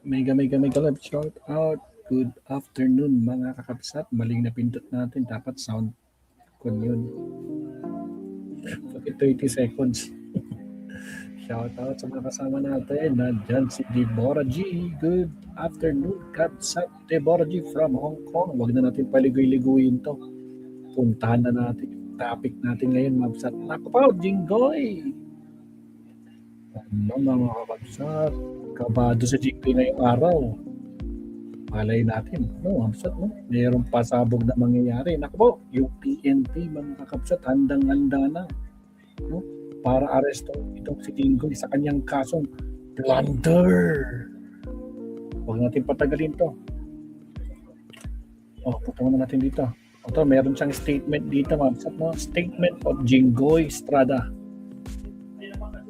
Mega love shout out. Good afternoon mga kakabsat. Maling napindot natin. Dapat sound kon yun. Bakit 30 seconds? Shout out sa mga kasama natin. Nandyan si Deborah G. Good afternoon, kabsat. Deborah G from Hong Kong. Huwag na natin paligoy-liguin to. Puntahan na natin yung topic natin ngayon, mabsat. Naku pa, Jinggoy! Ano mga kakabsat? Kabado sa Jinggoy ngayong araw. Malay natin, no, mabsat, no? Mayroong pasabog na mangyayari. Naku po, yung PNP, mga kakabsat, handang-handa na. No? Para aresto itong si Jinggoy sa kanyang kasong plunder. Huwag natin patagalin to. Putungan na natin dito. Ito, meron siyang statement dito, mabsat, no? Statement of Jinggoy Estrada.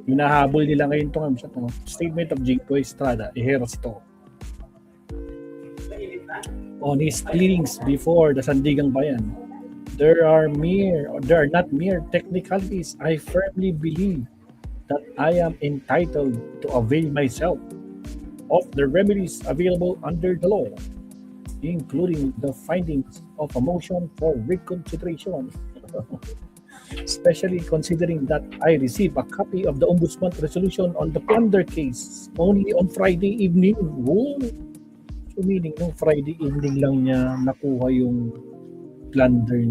Hinahabol nila ngayon ito, mabsat, no? Statement of Jinggoy Estrada. I-hears to. On his pleadings before the Sandigang Bayan, there are not mere technicalities. I firmly believe that I am entitled to avail myself of the remedies available under the law, including the findings of a motion for reconsideration, especially considering that I received a copy of the Ombudsman resolution on the plunder case only on Friday evening. Whoa. So meaning, no, Friday evening lang niya nakuha yung plunder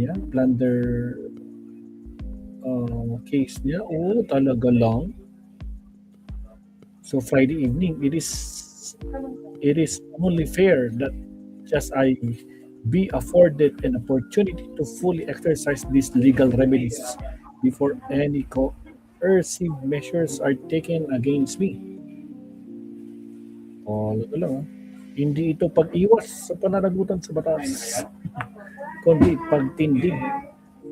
case niya. Talaga lang. So Friday evening, it is only fair that just I be afforded an opportunity to fully exercise these legal remedies before any coercive measures are taken against me. Talaga lang. Hindi ito pag-iwas sa pananagutan sa batas, kundi pagtindig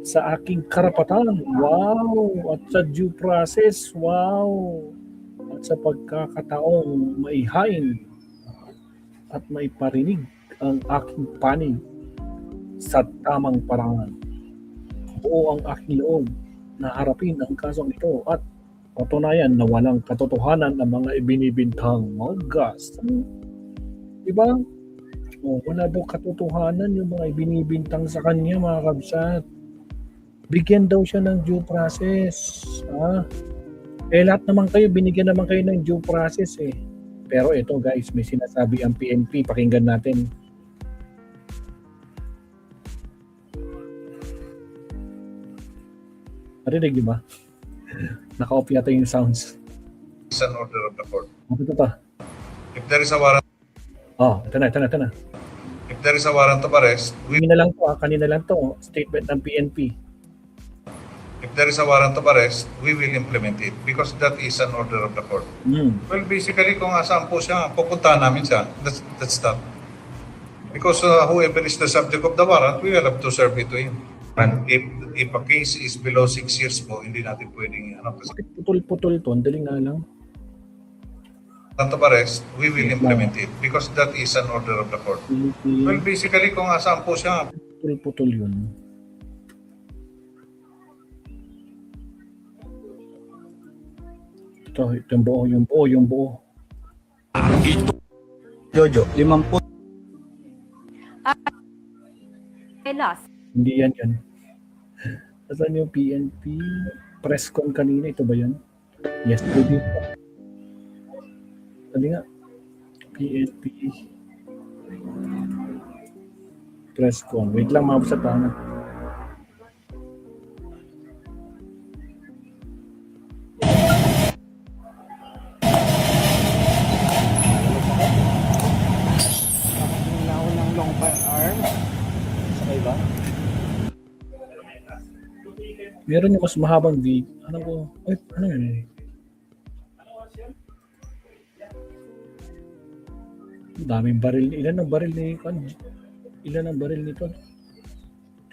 sa aking karapatan. Wow! At sa due process. Wow! At sa pagkakataong maihain at maiparinig ang aking panig sa tamang paraan. Buo ang aking loob na harapin ang kasong ito at patunayan na walang katotohanan ng mga ibinibintang magas. Diba? Wala daw katotohanan yung mga ibinibintang sa kanya, mga kabsat. Bigyan daw siya ng due process. Lahat naman kayo, binigyan naman kayo ng due process eh. Pero ito guys, may sinasabi ang PNP. Pakinggan natin. Narinig niyo ba? Naka-off yata yung sounds. It's an order of the court. Ito. If there is a warrant, ito na. if there is a warrant of arrest, kanina lang to, statement ng PNP. If there is a warrant of arrest, we will implement it because that is an order of the court. Well, basically, kung asaan po siya, pupuntahan namin siya. That's that. Because whoever is the subject of the warrant, we will have to serve it to him. And if a case is below 6 years po, hindi natin pwedeng Bakit putol-putol to? Dali nga lang. Warrant of arrest, we will implement it because that is an order of the court. Well, basically, kung asaan po siya, putol-putol yun. Ito yung buo. Jojo, 50. Hindi yan. Saan yung PNP? Press con kanina, ito ba yan? Yes, pwede. Sabi nga, PNP. Press con. Wait lang, mabasa tayo. Meron yung mas mahabang video. Ano yun? Daming baril. Ilan ang baril nito?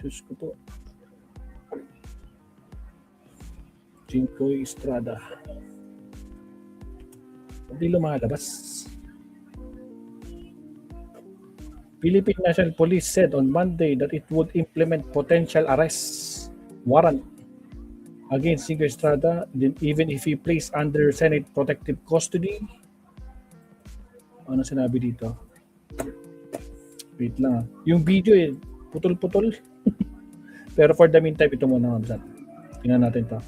Diyos ko po. Jinggoy Estrada. Hindi lumalabas. Philippine National Police said on Monday that it would implement potential arrest warrant against Jinggoy Estrada even if he placed under Senate protective custody. Ano sinabi dito? Wait lang. Yung video putol-putol. Pero for the meantime, ito muna. Tingnan natin to.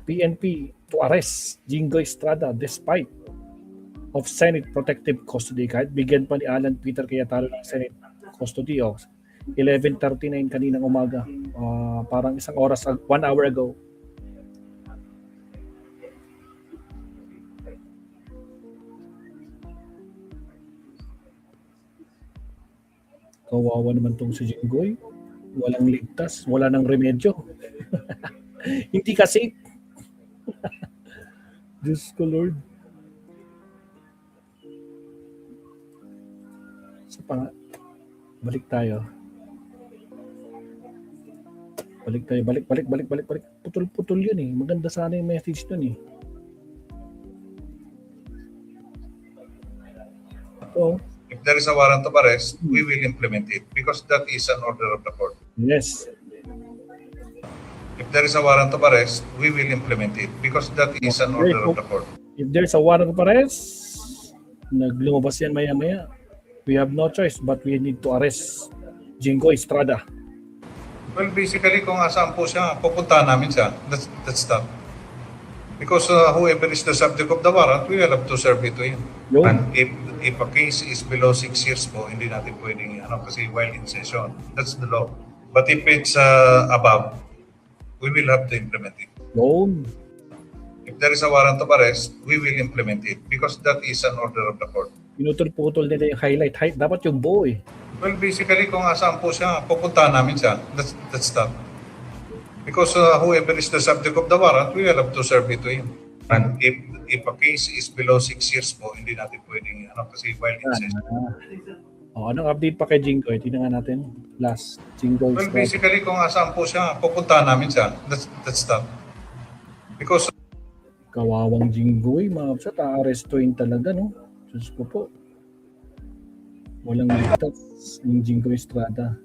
PNP to arrest Jingo Estrada despite of Senate protective custody. Kahit bigyan pa ni Alan Peter Cayetano ng Senate custody. 11:39 kaninang umaga. Parang 1 hour ago. Kawawa naman tong si Jinggoy. Walang ligtas, wala nang remedyo. Hindi kasi. Diyos ko Lord. Balik tayo. Balik. Putol-putol yun eh. Maganda sana yung message dun eh. If there is a warrant of arrest, we will implement it because that is an order of the court. Yes. If there is a warrant of arrest, we will implement it because that is an order of the court. If there's a warrant of arrest, lumabas yan maya-maya. We have no choice but we need to arrest Jingo Estrada. Well, basically, kung asaan po siya, pupuntahan namin siya. That's that. Because whoever is the subject of the warrant, we will have to serve it to him. Yun. And if a case is below 6 years po, hindi natin pwedeng, kasi while in session. That's the law. But if it's above, we will have to implement it. Yun. If there is a warrant of arrest, we will implement it because that is an order of the court. Pinutol-putol nila yung highlight. Dapat yung buo eh. Well, basically, kung asaan po siya, pupuntahan namin siya. That's that. Because whoever is the subject of the warrant, we will have to serve it to him. And if a case is below 6 years po, hindi natin pwedeng, kasi while in session. Anong update pa kay Jingoy? Tingnan natin. Last. Jingoy. Well, basically, kung asaan po siya, pupuntahan namin siya. That's that. Because Kawawang Jingoy, mga kapsat. Aarestuin talaga, no? Diyos ko po. Walang ligtas yung Jingoy Estrada.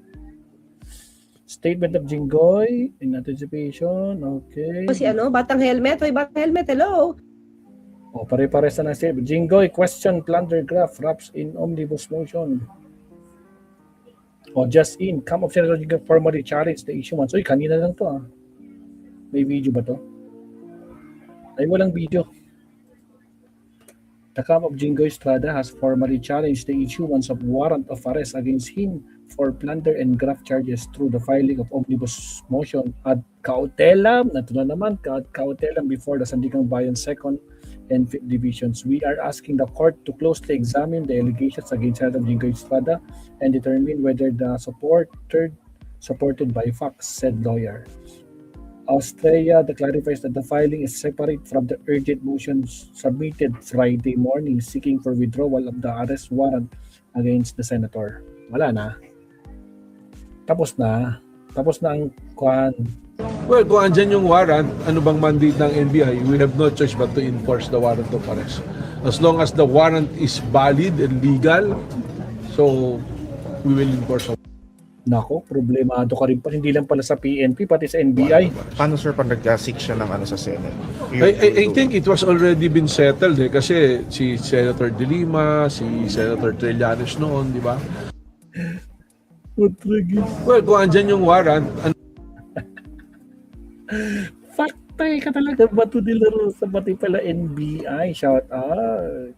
Statement of Jingoy in anticipation. Okay. Si Batang Helmet. Hoy, Batang Helmet, hello. Pare-pares na statement. Jingoy, question plunder graph wraps in omnibus motion. Just in. Come of Senator Jingoy formally challenge the issue once. Uy, kanina lang to May video ba to? Ay, walang video. The camp of Jingoy Estrada has formally challenged the issuance of warrant of arrest against him for plunder and graft charges through the filing of omnibus motion ad cautelam. Natuloy naman, ad cautelam before the Sandigang Bayan 2nd and 5th Divisions. We are asking the court to closely examine the allegations against Senator Jingoy Estrada and determine whether the supported by facts, said lawyer. Australia clarifies that the filing is separate from the urgent motions submitted Friday morning seeking for withdrawal of the arrest warrant against the senator. Wala na. Tapos na ang kuhan. Well, kung andyan yung warrant, ano bang mandate ng NBI, we have no choice but to enforce the warrant of arrest. As long as the warrant is valid and legal, so we will enforce it. Nako, problemado ka rin pa. Hindi lang pala sa PNP, pati sa NBI. Paano sir pag nag-seek siya ng sa Senate? I think it was already been settled kasi si Senator De Lima, si Senator Trillanes noon, di ba? Well, kung andyan yung warrant, Faktay ka talaga. Bato nila sa pati pala NBI. Shout out.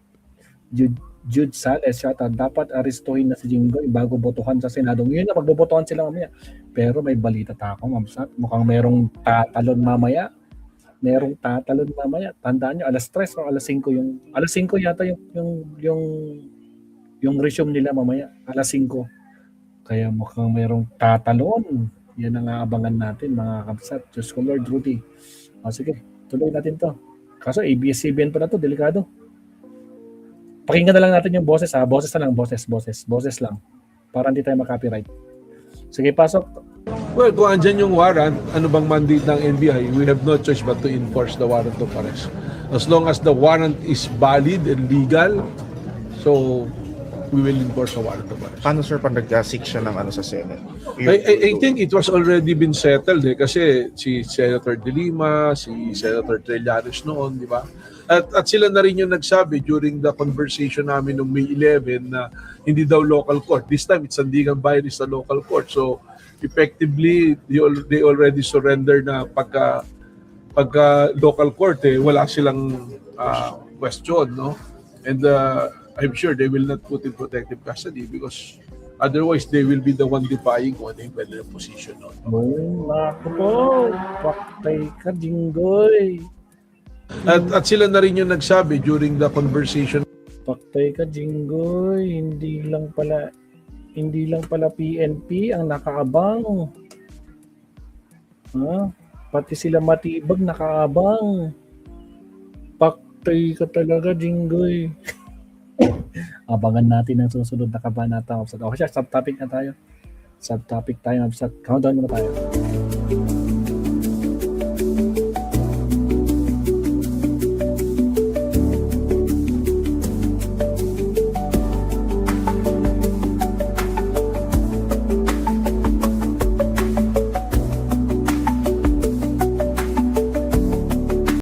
Jude Sales, shout out. Dapat arestuhin na si Jingoy bago botohan sa Senado. Ngayon na magbobotohan sila mamaya. Pero may balita ako, Ma'am Sat. Mukhang merong tatalon mamaya. Tandaan nyo, alas 3 o alas 5 yung... Alas 5 yata yung resume nila mamaya. Alas 5. Kaya mukhang merong tatalon. Yan ang aabangan natin, mga kapsat. Diyos ko, Lord Rudy. Sige, tuloy natin to. Kaso ABS-CBN pa na to, delikado. Pakinggan na lang natin yung boses Boses na lang, boses lang. Para hindi tayo makopyright. Sige, pasok. well, kung andyan yung warrant, ano bang mandate ng NBI, we have no choice but to enforce the warrant of arrest. As long as the warrant is valid and legal, so we will enforce the warrant of arrest. Paano sir pag nag-seek siya ng sa Senate? I think it was already been settled kasi si Senator De Lima, si Senator Trillanes noon, di ba? At sila na rin yung nagsabi during the conversation namin noong May 11 na hindi daw local court. This time, it's Sandigan Bayan is a local court. So, effectively, they already surrender na pagka local court, wala silang question, no? And I'm sure they will not put in protective custody because otherwise, they will be the one defying kung ano yung better position. No? Naku po, paktay ka, Jinggoy. At sila na rin yung nagsabi during the conversation. Paktay ka, Jinggoy. Hindi lang pala PNP ang nakaabang. Pati sila Matibag nakaabang. Paktay ka talaga, Jinggoy. Abangan natin ang susunod na kabanata. Okay, subtopic na tayo. Subtopic tayo. Countdown muna tayo.